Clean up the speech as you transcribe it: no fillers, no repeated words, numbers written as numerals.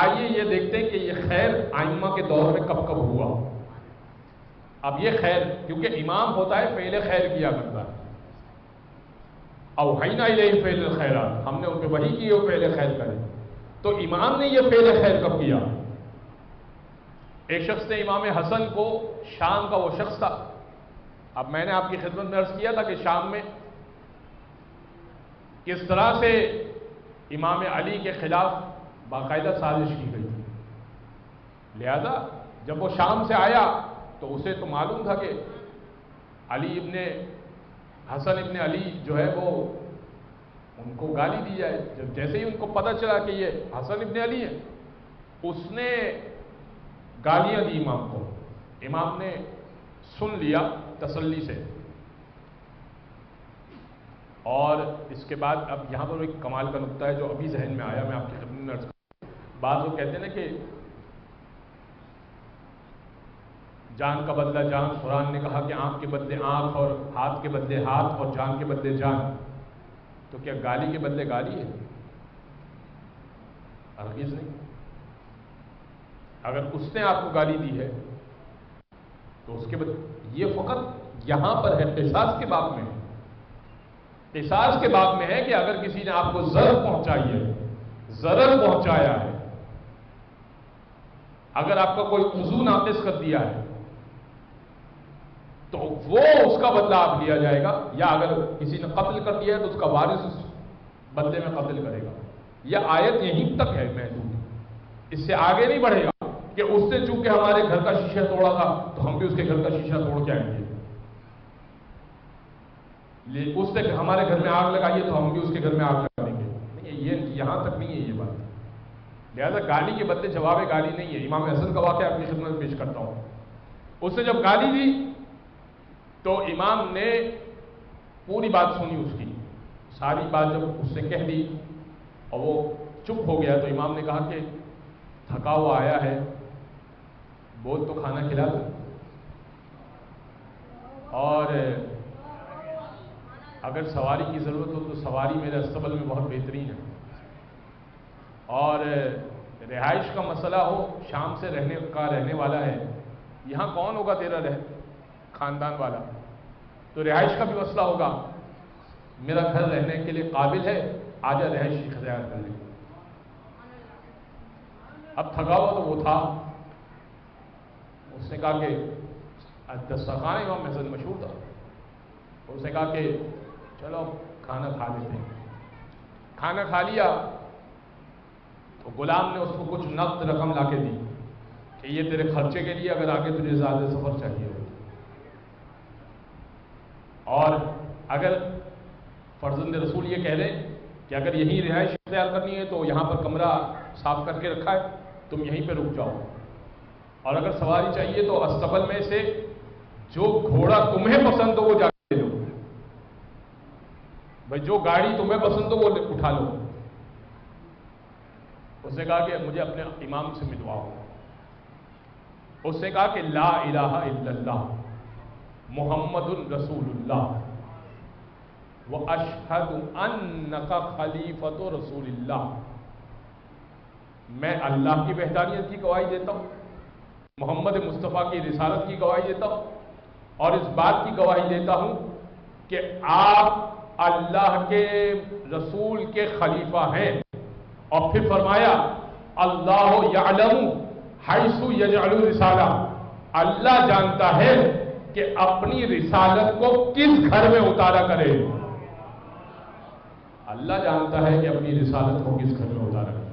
آئیے یہ دیکھتے ہیں کہ یہ خیر ائمہ کے دور میں کب کب ہوا۔ اب یہ خیر، کیونکہ امام ہوتا ہے فعل خیر کیا کرتا ہے، اوحینا الیہ فعل الخیرات، ہم نے ان پہ وحی کی وہ فعل خیر کرے، تو امام نے یہ فعل خیر کب کیا؟ ایک شخص نے امام حسن کو، شام کا وہ شخص تھا، اب میں نے آپ کی خدمت میں عرض کیا تھا کہ شام میں کس طرح سے امام علی کے خلاف باقاعدہ سازش کی گئی تھی، لہذا جب وہ شام سے آیا تو اسے تو معلوم تھا کہ علی ابن حسن ابن علی جو ہے وہ ان کو گالی دی جائے، جب جیسے ہی ان کو پتہ چلا کہ یہ حسن ابن علی ہے، اس نے گالیاں دی امام کو، امام نے سن لیا تسلی سے۔ اور اس کے بعد اب یہاں پر ایک کمال کا نقطہ ہے جو ابھی ذہن میں آیا، میں آپ کی خدمت میں عرض کروں۔ بعض لوگ کہتے ہیں نا کہ جان کا بدلہ جان، قرآن نے کہا کہ آنکھ کے بدلے آنکھ اور ہاتھ کے بدلے ہاتھ اور جان کے بدلے جان، تو کیا گالی کے بدلے گالی ہے؟ ہرگز نہیں۔ اگر اس نے آپ کو گالی دی ہے تو اس کے بعد یہ فقط یہاں پر ہے، قصاص کے باب میں ہے، قصاص کے باب میں ہے کہ اگر کسی نے آپ کو ضرر پہنچائی ہے، ضرر پہنچایا ہے، اگر آپ کا کوئی عضو ناقص کر دیا ہے تو وہ اس کا بدلہ آپ لیا جائے گا، یا اگر کسی نے قتل کر دیا ہے تو اس کا وارث اس بدلے میں قتل کرے گا۔ یہ آیت یہیں تک ہے محدود، اس سے آگے نہیں بڑھے گا کہ اس نے چونکہ ہمارے گھر کا شیشہ توڑا تھا تو ہم بھی اس کے گھر کا شیشہ توڑ کے آئیں گے، اس نے ہمارے گھر میں آگ لگائی ہے تو ہم بھی اس کے گھر میں آگ لگا دیں گے، نہیں، یہ یہاں تک نہیں ہے یہ بات۔ لہذا گالی کے بدلے جواب گالی نہیں ہے۔ امام حسن کا واقعہ اپنی خدمت میں پیش کرتا ہوں۔ اس نے جب گالی دی تو امام نے پوری بات سنی، اس کی ساری بات جب اس نے کہہ دی اور وہ چپ ہو گیا تو امام نے کہا کہ تھکا ہوا آیا ہے، بول تو کھانا کھلا دو، اور اگر سواری کی ضرورت ہو تو سواری میرے استقبل میں بہت بہترین ہے، اور رہائش کا مسئلہ ہو، شام سے رہنے والا ہے، یہاں کون ہوگا تیرا خاندان والا، تو رہائش کا بھی مسئلہ ہوگا، میرا گھر رہنے کے لیے قابل ہے، آجا رہائش اختیار کر لیں۔ اب تھکا ہوا تو وہ تھا، اس نے کہا کہ دسترخوان امام حسن مشہور تھا، اس نے کہا کہ چلو کھانا کھا لیتے ہیں۔ کھانا کھا لیا تو غلام نے اس کو کچھ نقد رقم لا کے دی کہ یہ تیرے خرچے کے لیے، اگر آگے تجھے زیادہ سفر چاہیے ہو، اور اگر فرزند رسول یہ کہہ دیں کہ اگر یہیں رہائش اختیار کرنی ہے تو یہاں پر کمرہ صاف کر کے رکھا ہے، تم یہیں پہ رک جاؤ، اور اگر سواری چاہیے تو استقبل میں سے جو گھوڑا تمہیں پسند ہو وہ جا کے لے لو، بھائی جو گاڑی تمہیں پسند ہو وہ اٹھا لو۔ اس نے کہا کہ مجھے اپنے امام سے ملواؤ۔ اس نے کہا کہ لا الہ الا اللہ محمد رسول اللہ واشہد انک خلیفۃ رسول اللہ، میں اللہ کی وحدانیت کی گواہی دیتا ہوں، محمد مصطفیٰ کی رسالت کی گواہی دیتا ہوں، اور اس بات کی گواہی دیتا ہوں کہ آپ اللہ کے رسول کے خلیفہ ہیں۔ اور پھر فرمایا اللہ یعلم حیث یجعل رسالہ، اللہ جانتا ہے کہ اپنی رسالت کو کس گھر میں اتارا کرے، اللہ جانتا ہے کہ اپنی رسالت کو کس گھر میں اتارا کرے۔